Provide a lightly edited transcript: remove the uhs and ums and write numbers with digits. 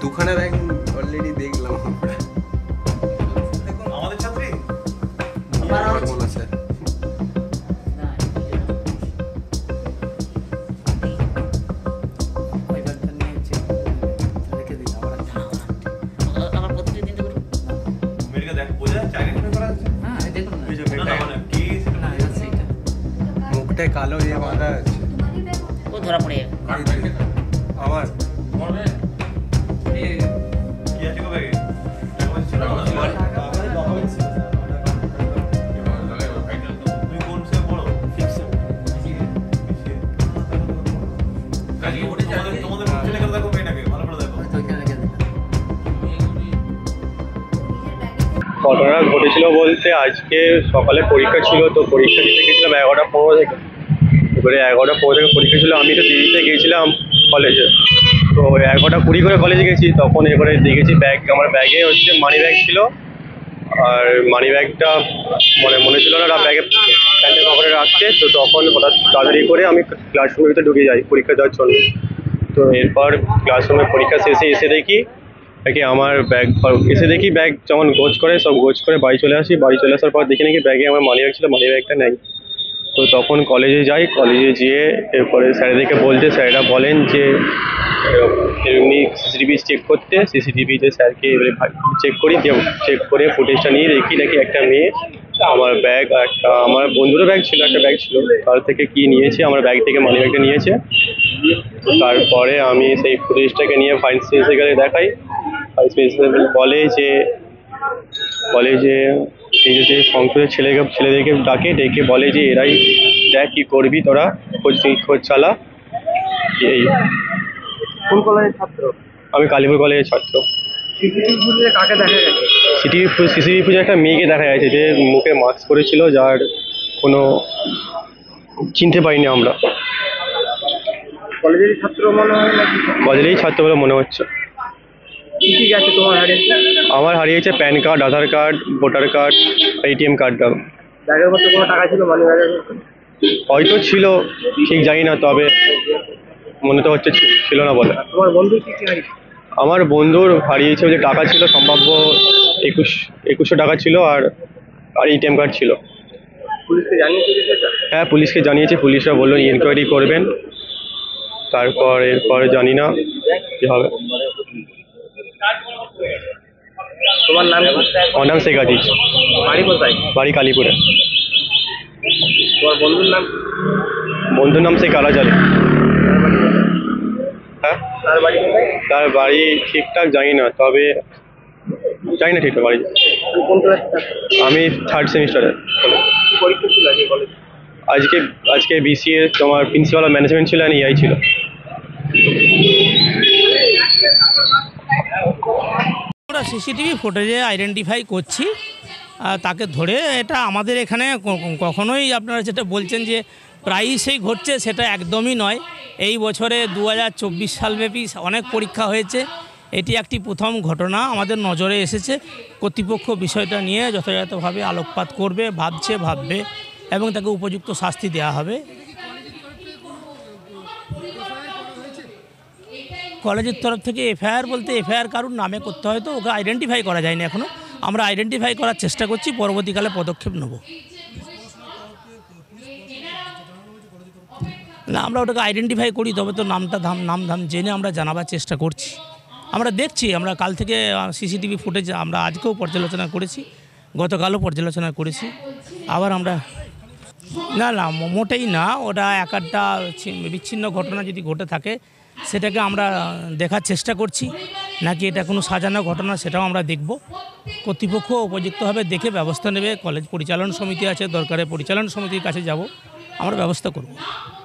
দুখানা bag already দেখলাম। আমাদের ছাত্রী স্যার মুখটা কালো দিয়ে বাঁধা আছে। ও ধরা পড়ে যাবে। আমার ঘটনা ঘটেছিল বলতে আজকে সকালে পরীক্ষা ছিল, তো পরীক্ষা দিতে গেছিলাম 11:15 থেকে। এবারে 11:15 থেকে পরীক্ষা ছিল, আমি তো দেরিতে গিয়েছিলাম কলেজে। তো 11:20 করে কলেজে গেছি, তখন এবারে দেখেছি আমার ব্যাগে হচ্ছে মানি ব্যাগ ছিল। আর মানি ব্যাগটা মনে ছিল না ব্যাগে প্যান্টের পকেটে রাখতে, তো তখন হঠাৎ তাড়াতাড়ি করে আমি ক্লাসরুমের ভিতরে ঢুকে যাই পরীক্ষা দেওয়ার জন্য। তো এরপর ক্লাসরুমে পরীক্ষা শেষে এসে দেখি আমার ব্যাগ যেমন গোছ করে সব গোছ করে বাড়ি চলে আসি। বাড়ি চলে আসার পর দেখি নাকি ব্যাগে আমার মানি ব্যাগ ছিল, মানি ব্যাগটা নেই। তো তখন কলেজে যাই, কলেজে যেয়ে এরপরে স্যারেদেরকে বলতে, স্যারেরা বলেন যে এমনি সিসিটিভি চেক করতে। সিসিটিভিতে স্যারকে চেক করি, চেক করে ফুটেজটা নিয়ে দেখি নাকি একটা মেয়ে আমার ব্যাগ আর একটা আমার বন্ধুরও ব্যাগ ছিল, একটা ব্যাগ ছিল, তার থেকে কি নিয়েছে, আমার ব্যাগ থেকে মানি ব্যাগটা নিয়েছে। তারপরে আমি সেই ফুটেজটাকে নিয়ে ফাইন্স প্রিন্সিপালকে দেখাই। ফাইন্স প্রিন্সিপাল বলে যে এই যে সংসদের ছেলেদেরকে ডেকে বলে যে এরাই দেখ কি করবি, তোরা খোঁজ চালা। এই কোন কলেজের ছাত্র? আমি কালীপুর কলেজের ছাত্র। সিসিটিভি ফুটেজে কাকে দেখা গেছে? সিসিটিভি ফুটেজে একটা মেয়েকে দেখা গেছে, যে মুখে মাস্ক পরেছিল, যার কোনো চিনতে পারিনি আমরা। কলেজেরই ছাত্র মনে হয় নাকি? কলেজেরই ছাত্র বলে মনে হচ্ছে। কি কি গেছে তোমার হারিয়েছে? আমার হারিয়েছে প্যান কার্ড, আধার কার্ড, ভোটার কার্ড, এটিএম কার্ডটা। ব্যাগের মধ্যে কোনো টাকা ছিল? মানি ব্যাগের মধ্যে হয়তো ছিল, ঠিক জানি না, তবে মনে তো হচ্ছে ছিল না বলে। তোমার বন্ধু কি কি হারিয়েছে? আমার বন্ধুর হারিয়েছে যে টাকা ছিল, সম্ভাব্য 2100 টাকা ছিল, আর এটিএম কার্ড ছিল। পুলিশকে জানিয়েছে বিষয়টা? হ্যাঁ, পুলিশকে জানিয়েছি, পুলিশরা বললো ইনকোয়ারি করবেন। এরপর জানি না কি হবে। তোমার নাম? আমার নাম শেখ আজিজ। বাড়ি কোথায়? বাড়ি কালীপুরে। তোমার বন্ধুর নাম? বন্ধুর নাম শেখ আলাজ আলী। হ্যাঁ, তার বাড়ি কোথায়? তার বাড়ি ঠিকঠাক জানি না, তবে জানি না ঠিকঠাক বাড়ি। কোন ক্লাসে? আমি 3rd সেমিস্টারে। কি পরীক্ষা ছিল আজকে কলেজে? আজকে বিসিএ তোমার প্রিন্সিপাল ম্যানেজমেন্ট ছিল, আর ইআই ছিল। আমরা সিসিটিভি ফুটেজে আইডেন্টিফাই করছি, তাকে ধরে। এটা আমাদের এখানে কখনোই আপনারা যেটা বলছেন যে প্রায়ই ঘটছে, সেটা একদমই নয়। এই বছরে 2024 সালব্যাপী অনেক পরীক্ষা হয়েছে, এটি একটি প্রথম ঘটনা আমাদের নজরে এসেছে। কর্তৃপক্ষ বিষয়টা নিয়ে যথাযথভাবে আলোকপাত করবে, ভাববে এবং তাকে উপযুক্ত শাস্তি দেওয়া হবে। কলেজের তরফ থেকে এফআইআর বলতে এফআইআর কারুর নামে করতে হয়, তো ওকে আইডেন্টিফাই করা যায়নি এখনও। আমরা আইডেন্টিফাই করার চেষ্টা করছি, পরবর্তীকালে পদক্ষেপ নেব। না, আমরা ওটাকে আইডেন্টিফাই করি, তবে তো নাম ধাম জেনে আমরা জানাবার চেষ্টা করছি। আমরা দেখছি, আমরা কাল থেকে সিসিটিভি ফুটেজ আমরা আজকেও পর্যালোচনা করেছি, গতকালও পর্যালোচনা করেছি। আবার আমরা না মোটেই না, ওটা একটা বিচ্ছিন্ন ঘটনা যদি ঘটে থাকে সেটাকে আমরা দেখার চেষ্টা করছি, নাকি এটা কোনো সাজানো ঘটনা সেটাও আমরা দেখব। কর্তৃপক্ষ উপযুক্তভাবে দেখে ব্যবস্থা নেবে। কলেজ পরিচালন সমিতি আছে, দরকারে পরিচালন সমিতির কাছে যাব, আমরা ব্যবস্থা করব।